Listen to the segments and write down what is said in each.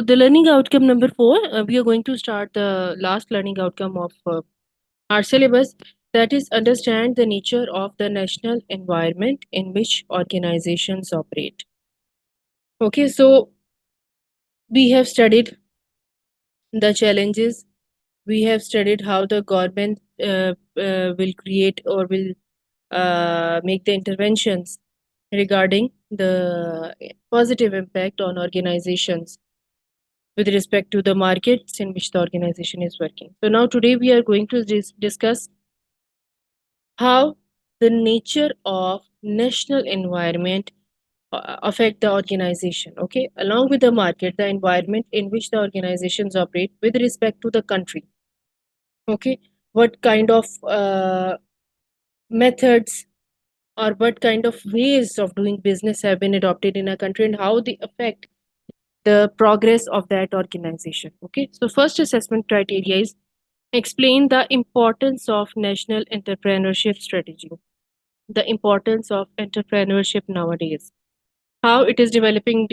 the learning outcome number 4, we are going to start the last learning outcome of our syllabus, that is understand the nature of the national environment in which organizations operate. Okay, so we have studied the challenges, we have studied how the government will create or will make the interventions regarding the positive impact on organizations with respect to the markets in which the organization is working. So now today we are going to discuss how the nature of national environment affect the organization. Okay, along with the market, the environment in which the organizations operate with respect to the country. Okay, what kind of methods or what kind of ways of doing business have been adopted in a country and how they affect the progress of that organization. Okay, so first assessment criteria is explain the importance of national entrepreneurship strategy, the importance of entrepreneurship nowadays, how it is developing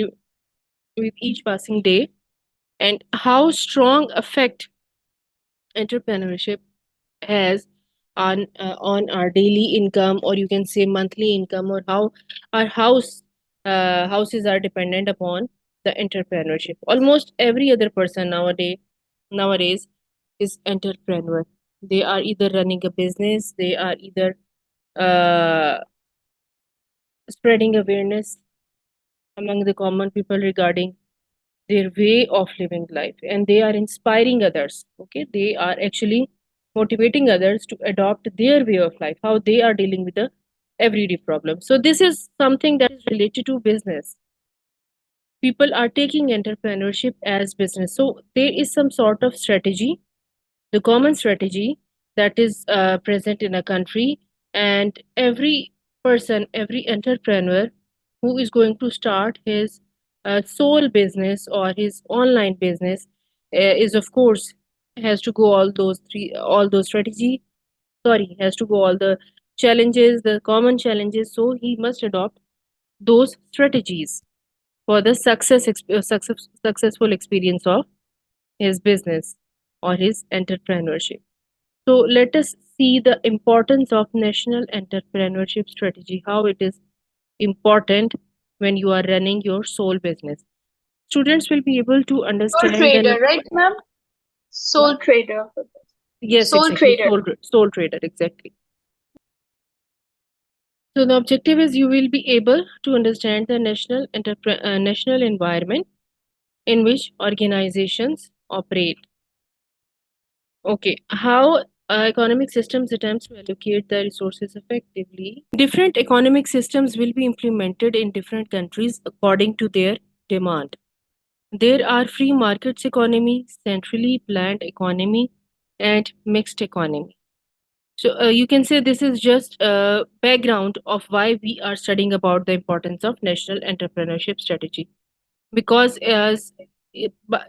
with each passing day, and how strong effect entrepreneurship has on our daily income, or you can say monthly income, or how our houses are dependent upon the entrepreneurship. Almost every other person nowadays is entrepreneur. They are either running a business, they are either uh, spreading awareness among the common people regarding their way of living life, and they are inspiring others. Okay, they are actually motivating others to adopt their way of life, how they are dealing with the everyday problem. So this is something that is related to business. People are taking entrepreneurship as business, so there is some sort of strategy, the common strategy that is present in a country, and every person, every entrepreneur who is going to start his sole business or his online business is of course has to go all those strategy, sorry, has to go all the challenges, the common challenges, so he must adopt those strategies for the successful experience of his business or his entrepreneurship. So let us see the importance of national entrepreneurship strategy, how it is important when you are running your sole business. Students will be able to Sole understand trader, the right, ma'am? what? Sole trader. Yes, Sole exactly, trader. sole trader, exactly. So the objective is you will be able to understand the national environment in which organizations operate. Okay, how economic systems attempts to allocate the resources effectively. Different economic systems will be implemented in different countries according to their demand. There are free markets economy, centrally planned economy, and mixed economy. So you can say this is just a background of why we are studying about the importance of national entrepreneurship strategy. Because in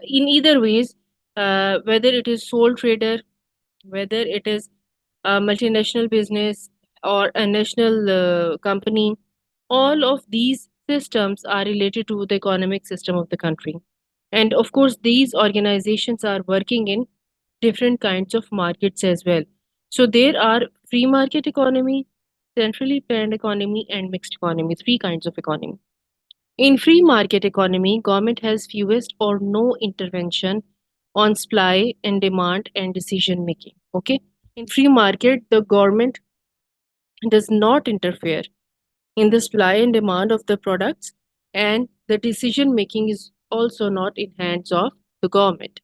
either ways, whether it is sole trader, whether it is a multinational business or a national company, all of these systems are related to the economic system of the country. And of course, these organizations are working in different kinds of markets as well. So there are free market economy, centrally planned economy, and mixed economy, three kinds of economy. In free market economy, government has fewest or no intervention on supply and demand and decision making. Okay. In free market, the government does not interfere in the supply and demand of the products, and the decision making is also not in hands of the government.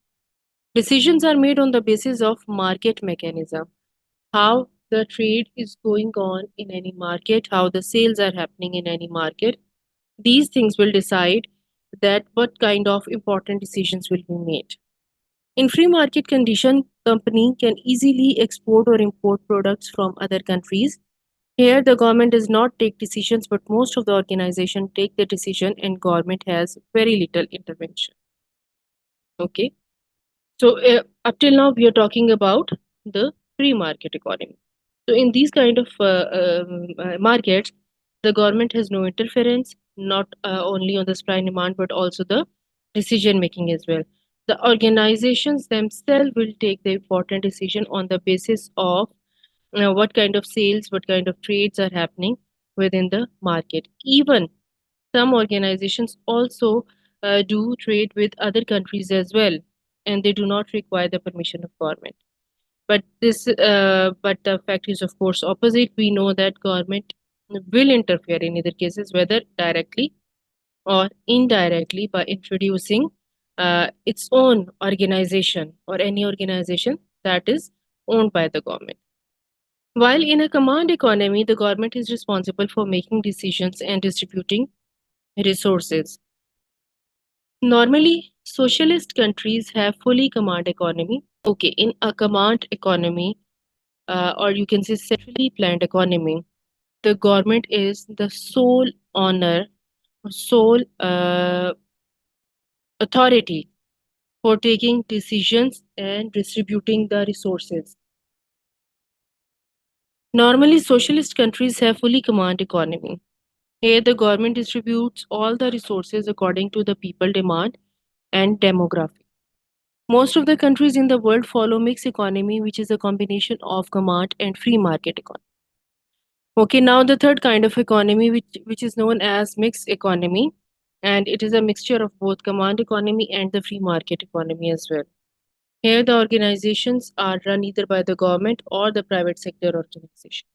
Decisions are made on the basis of market mechanism, how the trade is going on in any market, how the sales are happening in any market. These things will decide that what kind of important decisions will be made. In free market condition, company can easily export or import products from other countries. Here, the government does not take decisions, but most of the organization take the decision, and government has very little intervention. Okay, so up till now we are talking about the free market economy. So in these kind of markets, the government has no interference, not only on the supply and demand, but also the decision making as well. The organizations themselves will take the important decision on the basis of what kind of sales, what kind of trades are happening within the market. Even some organizations also do trade with other countries as well, and they do not require the permission of government. But the fact is, of course, opposite. We know that government will interfere in either cases, whether directly or indirectly by introducing its own organization or any organization that is owned by the government. While in a command economy, the government is responsible for making decisions and distributing resources. Normally, socialist countries have fully command economy. Okay, in a command economy, or you can say centrally planned economy, the government is the sole owner, sole authority for taking decisions and distributing the resources. Normally, socialist countries have fully command economy. Here, the government distributes all the resources according to the people demand and demography. Most of the countries in the world follow mixed economy, which is a combination of command and free market economy. Okay, now the third kind of economy, which is known as mixed economy, and it is a mixture of both command economy and the free market economy as well. Here, the organizations are run either by the government or the private sector organization.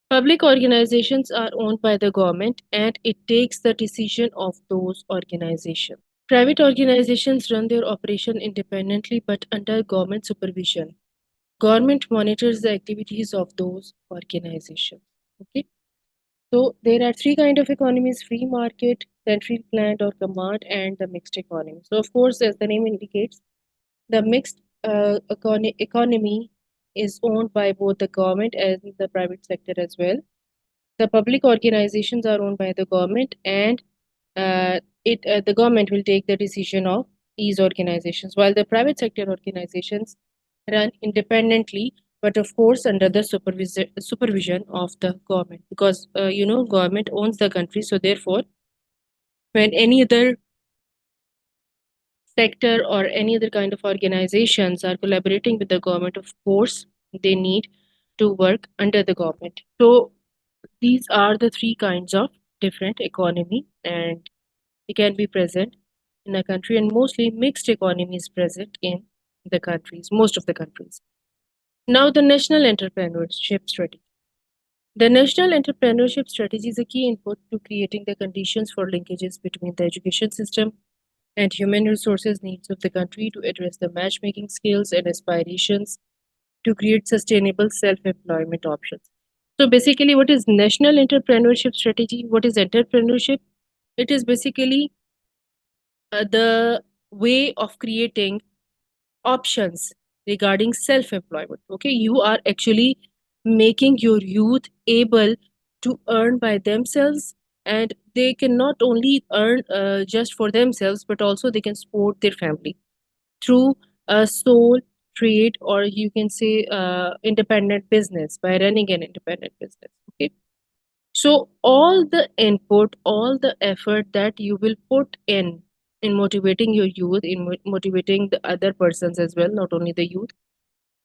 Public organizations are owned by the government and it takes the decision of those organizations. Private organizations run their operation independently but under government supervision. Government monitors the activities of those organizations. Okay. So there are three kind of economies: free market, centrally planned or command, and the mixed economy. So of course, as the name indicates, the mixed economy is owned by both the government and the private sector as well. The public organizations are owned by the government, and the government will take the decision of these organizations, while the private sector organizations run independently, but of course under the supervision of the government, because government owns the country. So therefore, when any other sector or any other kind of organizations are collaborating with the government, of course, they need to work under the government. So these are the three kinds of different economy, and it can be present in a country, and mostly mixed economy is present in the countries, most of the countries. Now, the national entrepreneurship strategy. The national entrepreneurship strategy is a key input to creating the conditions for linkages between the education system and human resources needs of the country to address the matchmaking skills and aspirations to create sustainable self-employment options. So basically, what is national entrepreneurship strategy? What is entrepreneurship? It is basically the way of creating options regarding self-employment. Okay, you are actually making your youth able to earn by themselves, and they can not only earn just for themselves, but also they can support their family through a sole trade, or you can say independent business, by running an independent business. Okay, so all the input, all the effort that you will put in motivating your youth, in motivating the other persons as well, not only the youth,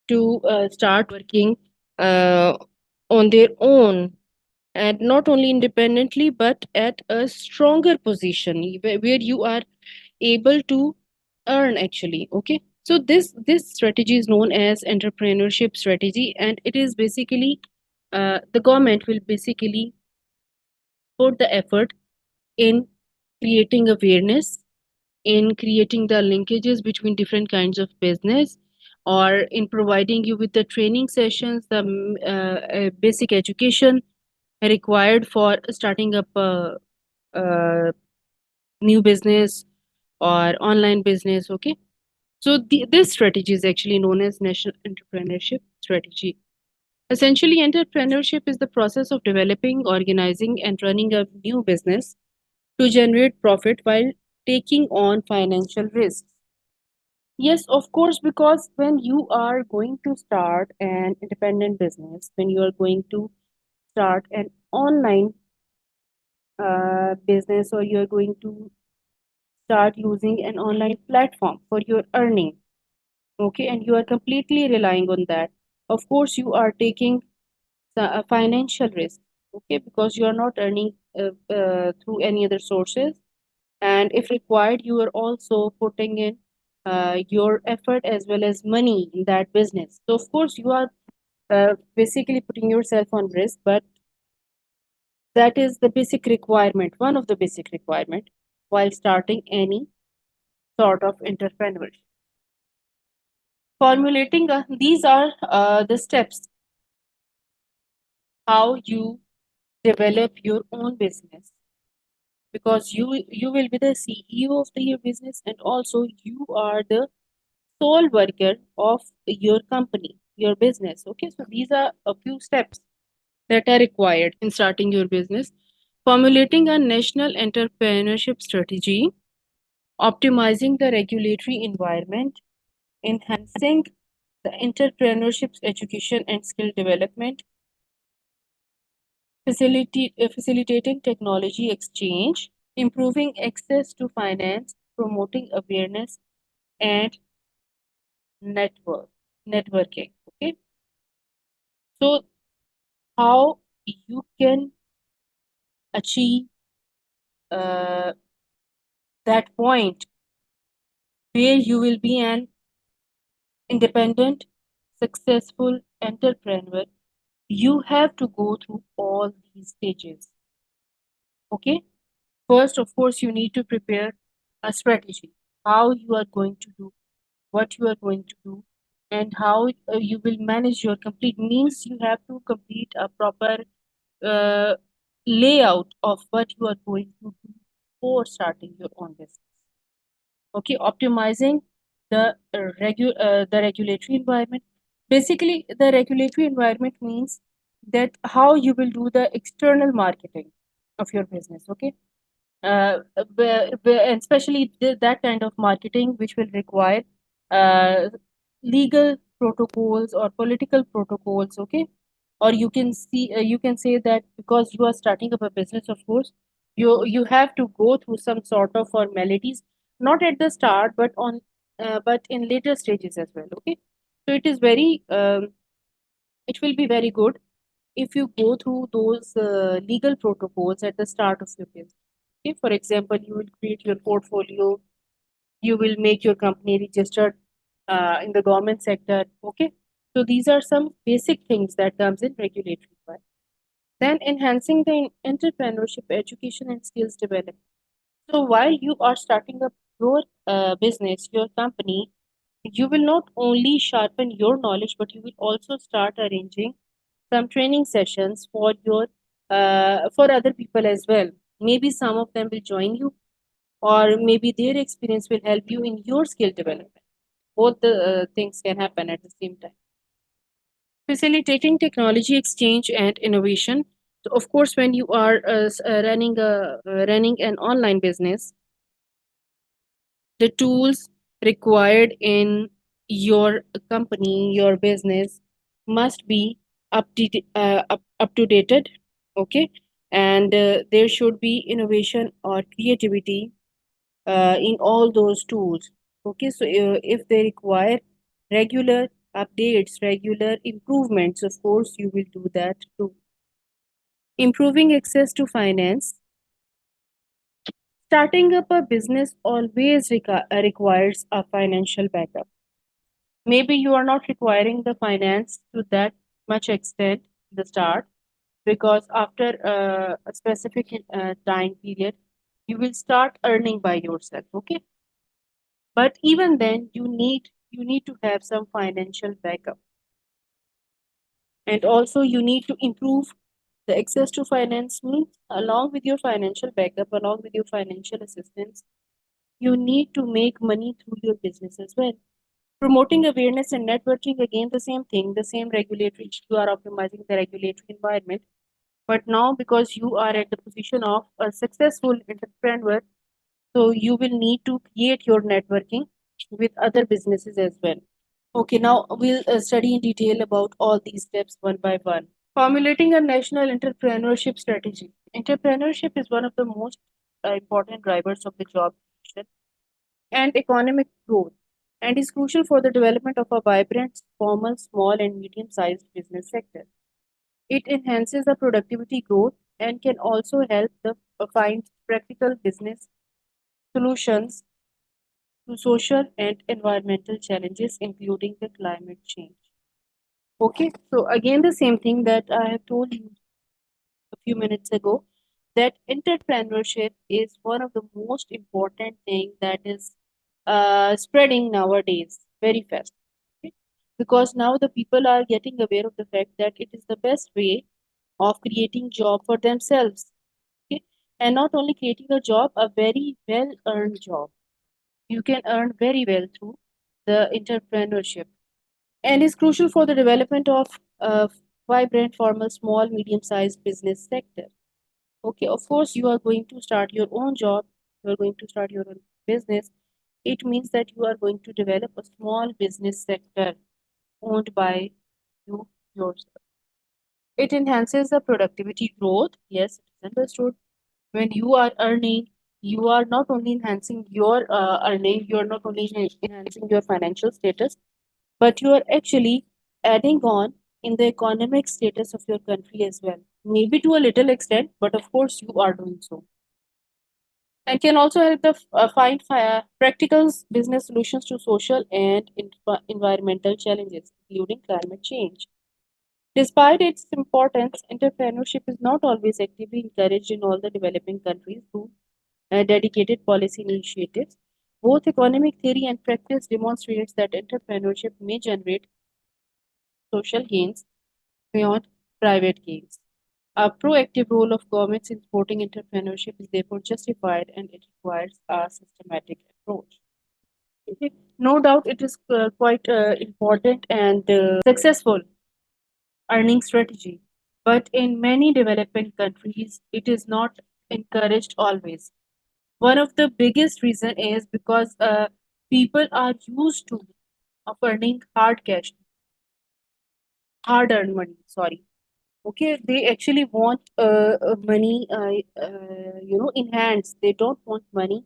to start working uh, on their own, and not only independently but at a stronger position where you are able to earn actually. Okay, so this strategy is known as entrepreneurship strategy, and it is basically the government will basically put the effort in creating awareness, in creating the linkages between different kinds of business, or in providing you with the training sessions, the basic education required for starting up a new business or online business. Okay, so this strategy is actually known as national entrepreneurship strategy. Essentially, entrepreneurship is the process of developing, organizing, and running a new business to generate profit while taking on financial risks. Yes, of course, because when you are going to start an independent business, when you are going to start an online business, or you're going to start using an online platform for your earning. Okay, and you are completely relying on that. Of course, you are taking a financial risk. Okay, because you are not earning through any other sources, and if required, you are also putting in your effort as well as money in that business. So of course, you are basically putting yourself on risk, but that is the basic requirement, one of the basic requirement while starting any sort of entrepreneurship. Formulating these are the steps how you develop your own business, because you will be the CEO of your business, and also you are the sole worker of your company, your business. Okay, so these are a few steps that are required in starting your business. Formulating a national entrepreneurship strategy, optimizing the regulatory environment, enhancing the entrepreneurship education and skill development, facilitating technology exchange, improving access to finance, promoting awareness, and network networking. Okay, so how you can achieve uh, that point where you will be an independent, successful entrepreneur, you have to go through all these stages. Okay, first, of course, you need to prepare a strategy, how you are going to do what you are going to do, and how you will manage your complete means. You have to complete a proper uh, layout of what you are going to do before starting your own business. Okay, optimizing the regulatory environment. Basically, the regulatory environment means that how you will do the external marketing of your business. Okay, and especially that kind of marketing which will require uh, legal protocols or political protocols. Okay, or you can say that because you are starting up a business, of course you have to go through some sort of formalities, not at the start but on but in later stages as well. Okay, so it will be very good if you go through those legal protocols at the start of your business. Okay, for example, you will create your portfolio, you will make your company registered in the government sector. Okay, so these are some basic things that comes in regulatory part. Then enhancing the entrepreneurship education and skills development. So while you are starting up your business, your company, you will not only sharpen your knowledge, but you will also start arranging some training sessions for your for other people as well. Maybe some of them will join you, or maybe their experience will help you in your skill development. Both the things can happen at the same time. Facilitating technology exchange and innovation. So of course, when you are running an online business, the tools required in your company, your business, must be up to dated. Okay, and there should be innovation or creativity in all those tools. Okay, so if they require regular updates, regular improvements, of course you will do that too. Improving access to finance. Starting up a business always requires a financial backup. Maybe you are not requiring the finance to that much extent in the start, because after a specific time period, you will start earning by yourself. Okay, but even then, you need to have some financial backup, and also you need to improve the access to finance means along with your financial backup, along with your financial assistance, you need to make money through your business as well. Promoting awareness and networking, again, the same thing, the same regulatory, you are optimizing the regulatory environment. But now, because you are at the position of a successful entrepreneur, so you will need to create your networking with other businesses as well. Okay, now we'll study in detail about all these steps one by one. Formulating a national entrepreneurship strategy. Entrepreneurship is one of the most important drivers of the job innovation, and economic growth, and is crucial for the development of a vibrant, formal, small, and medium sized business sector. It enhances the productivity growth and can also help the find practical business solutions to social and environmental challenges, including the climate change. Okay, so again, the same thing that I have told you a few minutes ago, that entrepreneurship is one of the most important thing that is spreading nowadays very fast. Okay? Because now the people are getting aware of the fact that it is the best way of creating job for themselves. Okay? And not only creating a job, a very well earned job. You can earn very well through the entrepreneurship, and is crucial for the development of a vibrant, formal, small, medium sized business sector. Okay, of course, you are going to start your own job, you are going to start your own business. It means that you are going to develop a small business sector owned by you yourself. It enhances the productivity growth. Yes, it is understood. When you are earning, you are not only enhancing your earning, you are not only enhancing your financial status, but you are actually adding on in the economic status of your country as well. Maybe to a little extent, but of course you are doing so. And can also help the find practical business solutions to social and environmental challenges, including climate change. Despite its importance, entrepreneurship is not always actively encouraged in all the developing countries through dedicated policy initiatives. Both economic theory and practice demonstrates that entrepreneurship may generate social gains beyond private gains. A proactive role of governments in supporting entrepreneurship is therefore justified, and it requires a systematic approach. Okay. No doubt it is quite important and successful earning strategy, but in many developing countries, it is not encouraged always. One of the biggest reason is because people are used to of earning hard earned money. Sorry. Okay, they actually want money, in hands. They don't want money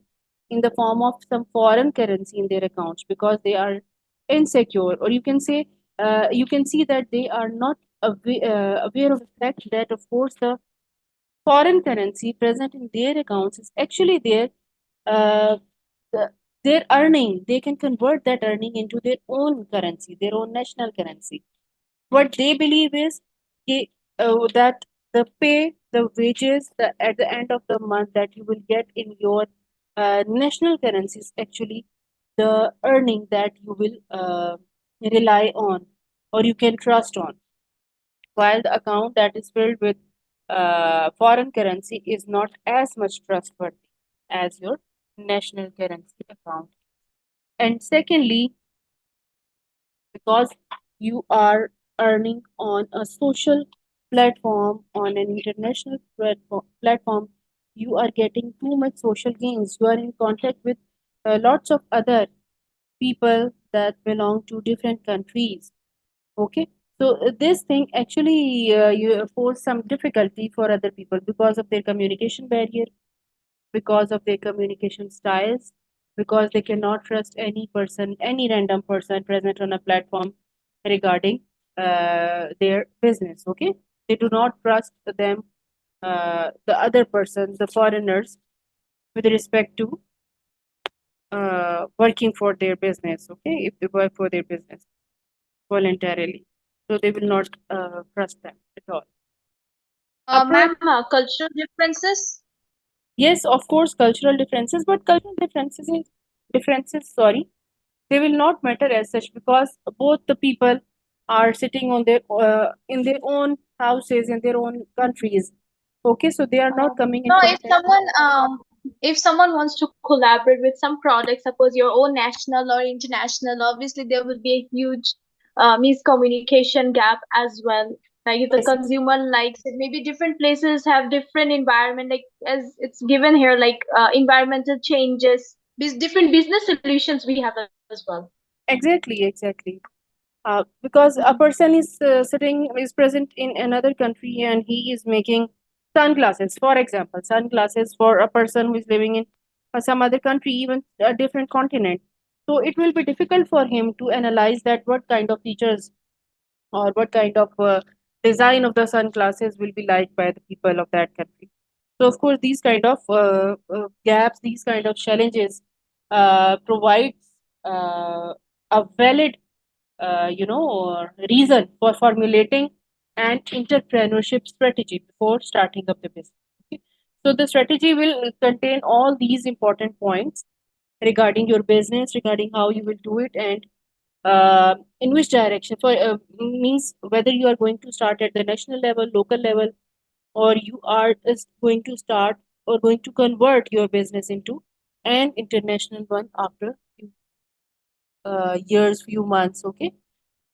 in the form of some foreign currency in their accounts because they are insecure, or you can see that they are not aware of the fact that, of course, the foreign currency present in their accounts is actually uh, the, their earning. They can convert that earning into their own currency, their own national currency. What they believe is that the pay, the wages, at the end of the month that you will get in your national currency is actually the earning that you will rely on or you can trust on. While the account that is filled with foreign currency is not as much trustworthy as your national currency account. And secondly, because you are earning on a social platform, on an international platform, you are getting too much social gains. You are in contact with lots of other people that belong to different countries. Okay, so this thing actually you pose some difficulty for other people because of their communication barrier, because of their communication styles, because they cannot trust any person, any random person present on a platform regarding their business. Okay, they do not trust them, the other person, the foreigners, with respect to working for their business. Okay, if they work for their business voluntarily, so they will not trust them at all. Ma'am, cultural differences. Yes, of course, cultural differences, but differences, sorry, they will not matter as such because both the people are sitting on their in their own houses in their own countries. Okay, so they are not coming in No, contact. if someone wants to collaborate with some product, suppose your own national or international, obviously there will be a huge miscommunication gap as well. Like if the Yes, consumer likes it, maybe different places have different environment. Like as it's given here, like environmental changes, different business solutions we have as well. exactly. Because a person is present in another country and he is making sunglasses, for example, sunglasses for a person who is living in some other country, even a different continent. So it will be difficult for him to analyze that what kind of features or what kind of design of the sunglasses will be liked by the people of that country. So of course, these kind of gaps, these kind of challenges provides a valid, reason for formulating an entrepreneurship strategy before starting up the business. Okay? So the strategy will contain all these important points regarding your business, regarding how you will do it, and in which direction. For means whether you are going to start at the national level, local level, or you are just going to start or going to convert your business into an international one after few years, few months. Okay.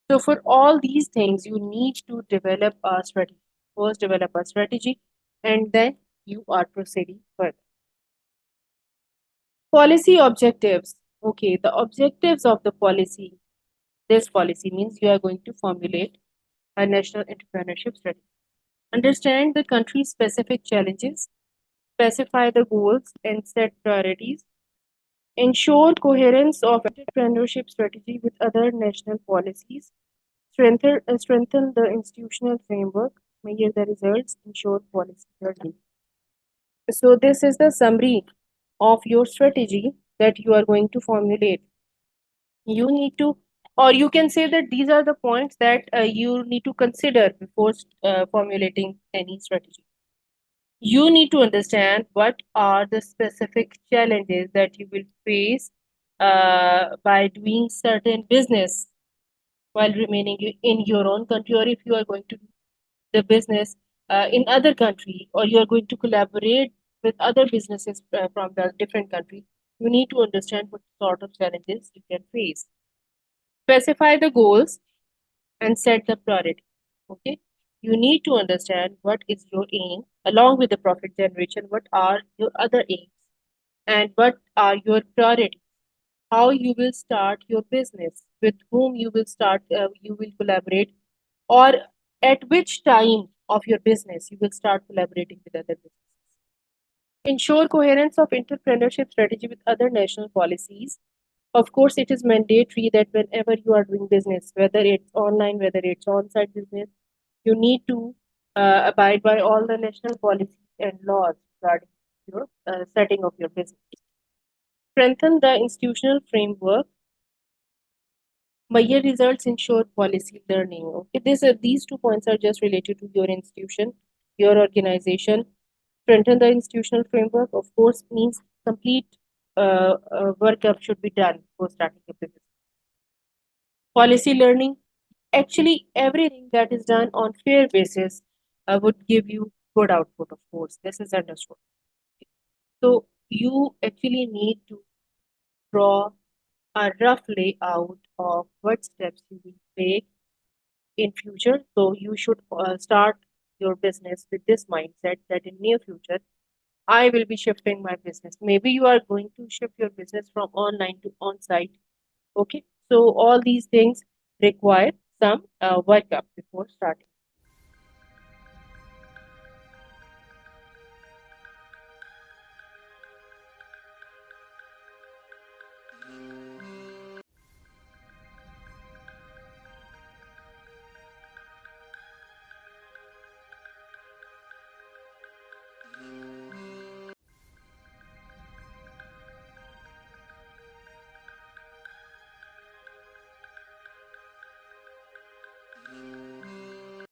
So for all these things, you need to develop a strategy. First, develop a strategy, and then you are proceeding further. Policy objectives. Okay, the objectives of the policy. This policy means you are going to formulate a national entrepreneurship strategy. Understand the country's specific challenges, specify the goals, and set priorities. Ensure coherence of entrepreneurship strategy with other national policies. Strengthen the institutional framework, measure the results, ensure policy learning. So, this is the summary of your strategy that you are going to formulate. You need to, or you can say that these are the points that you need to consider before formulating any strategy. You need to understand what are the specific challenges that you will face by doing certain business while remaining in your own country, or if you are going to do the business in other country, or you are going to collaborate with other businesses from the different country. You need to understand what sort of challenges you can face. Specify the goals and set the priority. Okay. You need to understand what is your aim along with the profit generation. What are your other aims and what are your priorities? How you will start your business, with whom you will start, you will collaborate, or at which time of your business you will start collaborating with other businesses. Ensure coherence of entrepreneurship strategy with other national policies. Of course, it is mandatory that whenever you are doing business, whether it's online, whether it's on-site business, you need to abide by all the national policies and laws regarding setting of your business. Strengthen the institutional framework. Measure results, ensure policy learning. Okay, these 2 points are just related to your institution, your organization. Strengthen the institutional framework, of course, means complete workup should be done for starting a business. Policy learning, actually everything that is done on fair basis would give you good output, of course. This is understood. So you actually need to draw a rough layout of what steps you will take in future. So you should start your business with this mindset that in near future I will be shifting my business. Maybe you are going to shift your business from online to on-site. Okay, so all these things require some workup before starting.